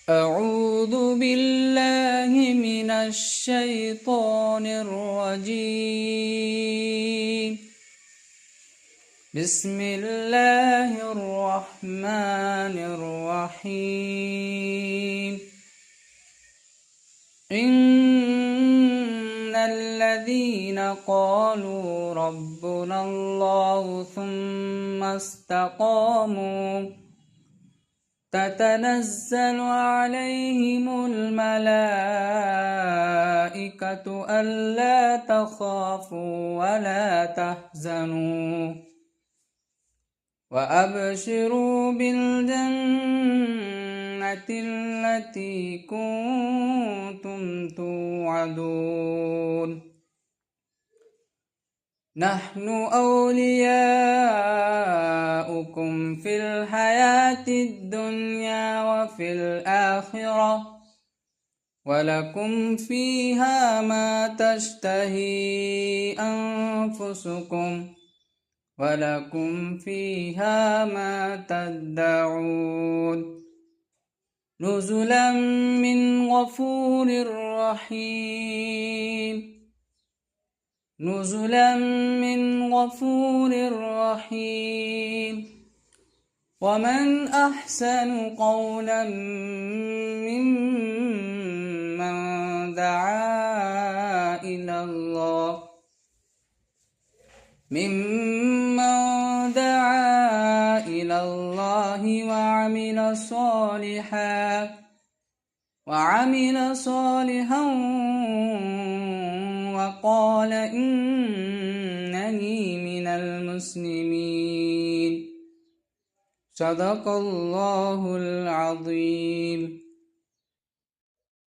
أعوذ بالله من الشيطان الرجيم. بسم الله الرحمن الرحيم. إن الذين قالوا ربنا الله ثم استقاموا تتنزل عليهم الملائكة ألا تخافوا ولا تحزنوا وأبشروا بالجنة التي كنتم توعدون. نحن أولياؤكم في الحياة الدنيا وفي الآخرة ولكم فيها ما تشتهي أنفسكم ولكم فيها ما تدعون. نزلا من غفور رحيم. نزلا من غفور رحيم. ومن أحسن قولا ممن دعا إلى الله وعمل صالحا وقال إنني من المسلمين. صدق الله العظيم.